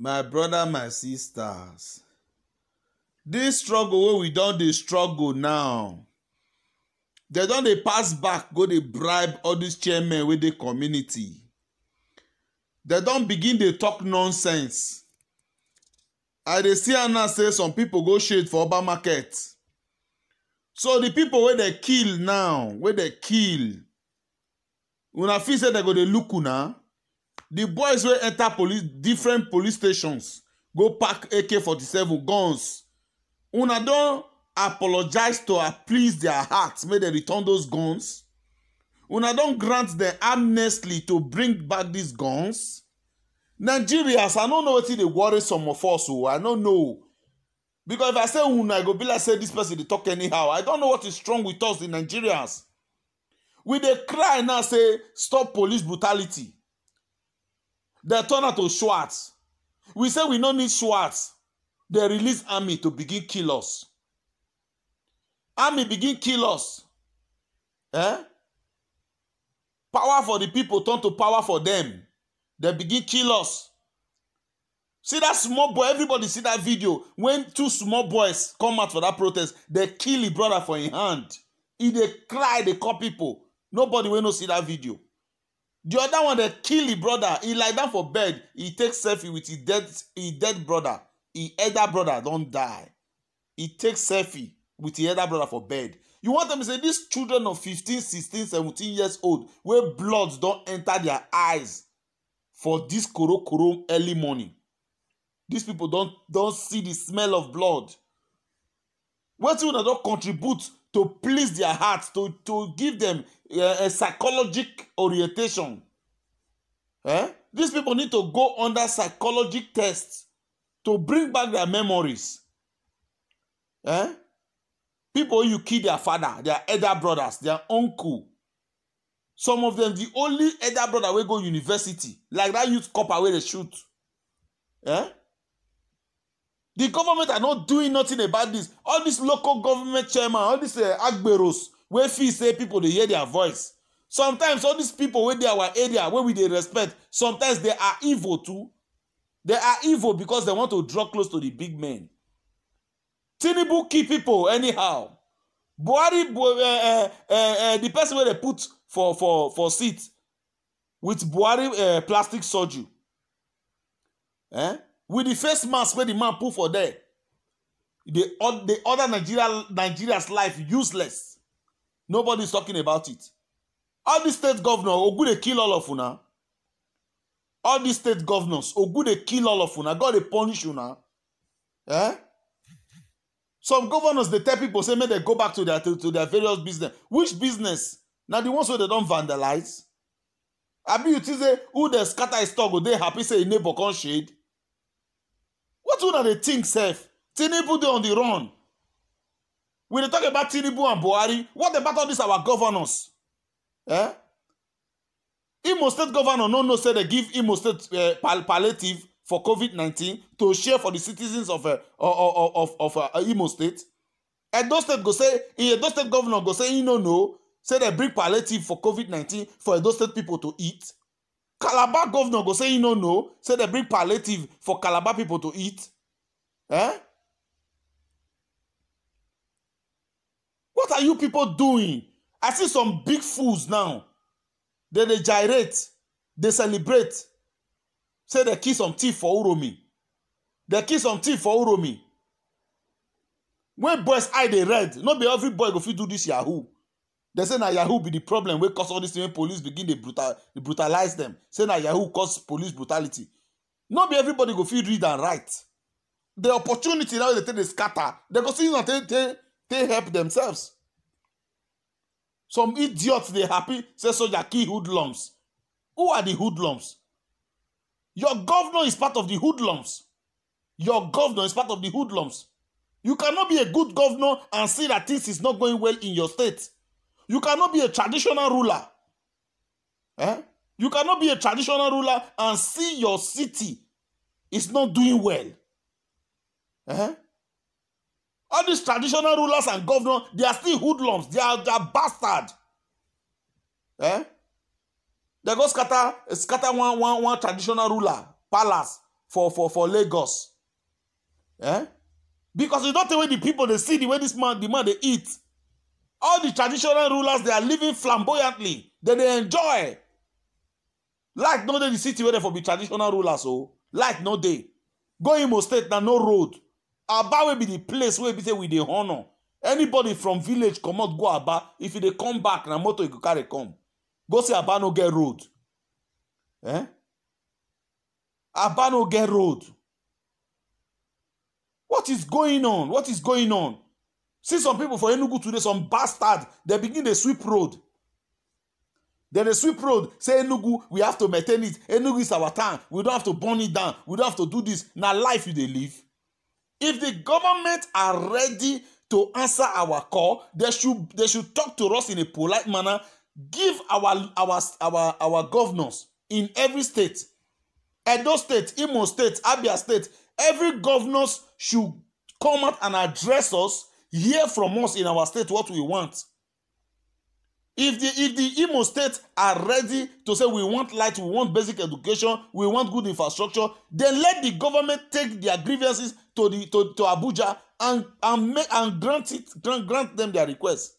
My brother, my sisters, this struggle wey we don dey struggle now, they don dey pass back go dey bribe all these chairmen wey dey community. They don begin dey talk nonsense. I dey see am now say some people go shade for Oba market. So the people wey they kill now, wey they kill, una feel say they go dey look una. The boys wey enter different police stations go pack AK-47 guns. Una don apologize to appease their hearts, make they return those guns. Una don grant them amnesty to bring back these guns. Nigerians, I don't know what they worry some of us. I don't know. Because if I say una, I go be like say this person they talk anyhow. I don't know what is wrong with us in Nigerians. We dey cry now say stop police brutality. They turn out to Schwartz. We say we don't need Schwartz. They release army to begin kill us. Army begin kill us. Eh? Power for the people turn to power for them. They begin kill us. See that small boy, everybody see that video. When two small boys come out for that protest, they kill his brother for his hand. He they cry, they call people. Nobody will not see that video. The other one, they kill his brother. He lie down for bed. He takes selfie with his dead brother. His elder brother don't die. He takes selfie with his elder brother for bed. You want them to say, these children of 15, 16, 17 years old, where blood don't enter their eyes for this koro early morning. These people don't see the smell of blood. What you don't contribute to please their hearts, to give them a psychological orientation. Eh? These people need to go under psychological tests to bring back their memories. Eh? People you kill their father, their elder brothers, their uncle. Some of them, the only elder brother will go university. Like that youth copper where they shoot. Eh? The government are not doing nothing about this. All these local government chairman, all these agberos, where feel say people they hear their voice. Sometimes all these people where they our area, where we they respect, sometimes they are evil too. They are evil because they want to draw close to the big men. Tinubu kill people anyhow. Buhari, the person where they put for seat with Buhari plastic surgery. Eh? With the face mask where the man put for there, the other Nigeria's life useless. Nobody's talking about it. All the state governors, Ogu they kill all of una. All the state governors, Ogu they kill all of una. God they punish una. Eh? Some governors they tell people say may they go back to their various business. Which business? Now the ones where they don't vandalize. Abi you say who they scatter his talk, they happy say neighbor can shade. What would they think, Seth? Tinubu they on the run. When they talk about Tinubu and Buhari, what about all these our governors? Eh? Imo State governor no say they give Imo State palliative for COVID-19 to share for the citizens of Imo State. Edo State go say, Edo State governor go say, no, say they bring palliative for COVID-19 for Edo State people to eat. Calabar governor go say, no, say they bring palliative for Calabar people to eat. Eh? What are you people doing? I see some big fools now. They gyrate, they celebrate. Say they kill some thief for Uromi. They kill some thief for Uromi. When boys eye they red, not be every boy go fit do this Yahoo. They say na Yahoo be the problem where cause all this when police begin to brutalize them. Say na Yahoo cause police brutality. Not be everybody go fit read and write. The opportunity now they take the scatter. They go see they help themselves. Some idiots they happy say soldier kill hoodlums. Who are the hoodlums? Your governor is part of the hoodlums. Your governor is part of the hoodlums. You cannot be a good governor and see that things is not going well in your state. You cannot be a traditional ruler. Eh? You cannot be a traditional ruler and see your city is not doing well. Eh? All these traditional rulers and governors, they are still hoodlums. They are bastard. Eh? They go scatter one traditional ruler, palace. for Lagos. Because you don't take away the people, they see the way the man they eat. All the traditional rulers, they are living flamboyantly. They enjoy. Like no day the city where they for be traditional rulers, so like no day. Go Imo State na no road. Aba will be the place where we say we dey honor. Anybody from village come out go Aba. If they come back, na motor you go carry come. Go say Aba no get road. Aba no get road. What is going on? What is going on? See some people for Enugu today, some bastard, they begin to sweep road. Then they sweep road, say Enugu, we have to maintain it. Enugu is our town. We don't have to burn it down. We don't have to do this. Now life you they live. If the government are ready to answer our call, they should talk to us in a polite manner. Give our governors in every state, Edo State, Imo State, Abia State, every governors should come out and address us, hear from us in our state what we want. If the Imo State are ready to say we want light, we want basic education, we want good infrastructure, then let the government take their grievances to Abuja and grant them their request.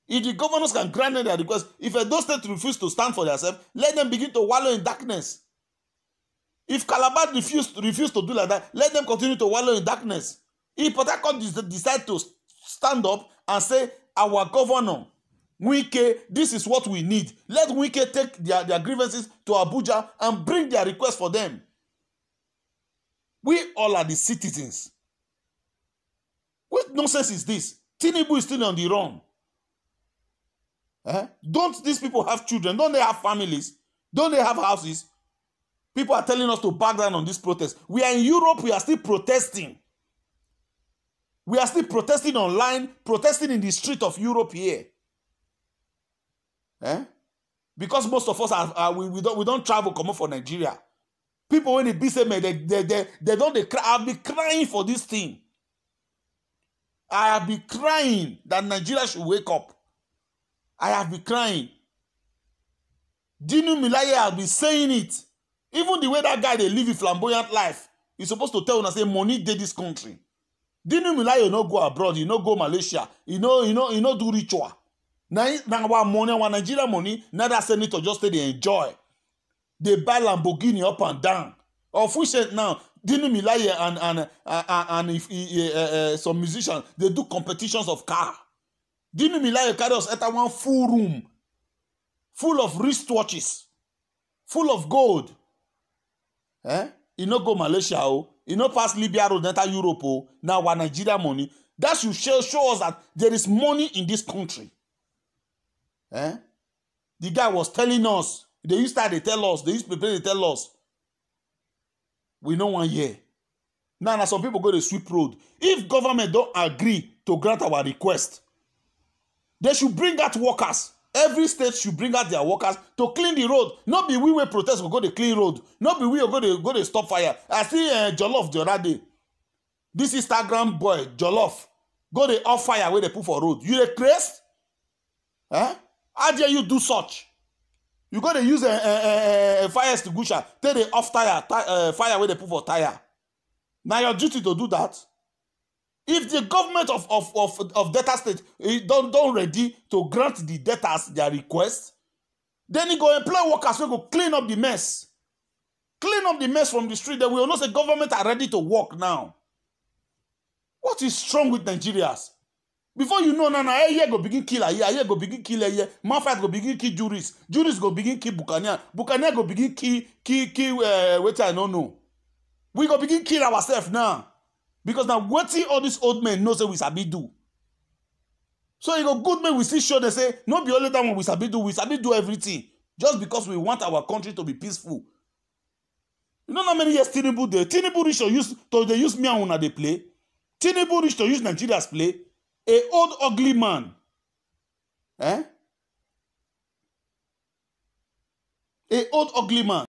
If the governors can grant them their request, if Edo State refuse to stand for themselves, let them begin to wallow in darkness. If Calabar refuse to do like that, let them continue to wallow in darkness. If Port Harcourt decide to stand up and say, our governor, Wike, this is what we need. Let Wike take their grievances to Abuja and bring their request for them. We all are the citizens. What nonsense is this? Tinubu is still on the run. Don't these people have children? Don't they have families? Don't they have houses? People are telling us to back down on this protest. We are in Europe, we are still protesting. We are still protesting online, protesting in the street of Europe here. Because most of us we don't travel come up for Nigeria. People when they be say they don't cry. I've been crying for this thing. I have been crying that Nigeria should wake up. I have been crying. Dinu Milaye has been saying it. Even the way that guy they live a flamboyant life, he's supposed to tell us say money did this country. Dinu Milaye no go abroad, you no go Malaysia, you no do ritual. Now our money, our Nigeria money, now that senator just say they enjoy. They buy Lamborghini up and down. Of which now Dinu Milaye and some musicians they do competitions of car. Dinu Milaye carry us at one full room, full of wristwatches, full of gold. You no go Malaysia, you no pass Libya road, enter Europe, now our Nigeria money. That should show us that there is money in this country. The guy was telling us, they used to tell us, they used to prepare to tell us. We know 1 year. Now some people go to sweep road. If government don't agree to grant our request, they should bring out workers. Every state should bring out their workers to clean the road. Not be we will protest will go to clean road. Not be we will go to stop fire. I see Jollof the other day. This Instagram boy, Jollof, go to off fire where they put for road. You a crazy? How dare you do such? You got to use a fire extinguisher. Take the off fire where they put for tire. Now your duty to do that. If the government of Delta State don't ready to grant the debtors their request, then he go employ workers who go clean up the mess. Clean up the mess from the street. Then we will know the government are ready to work now. What is wrong with Nigerians? Before you know, now here go begin kill here go begin kill here. Manfight go begin kill Juris. Juris go begin kill Buccaneer. Buccaneer go begin kill wait I don't know. We go begin kill ourselves now. Because now what see all these old men know say we sabi do. So you go good men we see sure they say no be only that one we sabi do everything. Just because we want our country to be peaceful. You know how many years Tinubu there? Tinubu reach to use me and una they play. Tinubu reach to use Nigeria's play. A old ugly man. A old ugly man.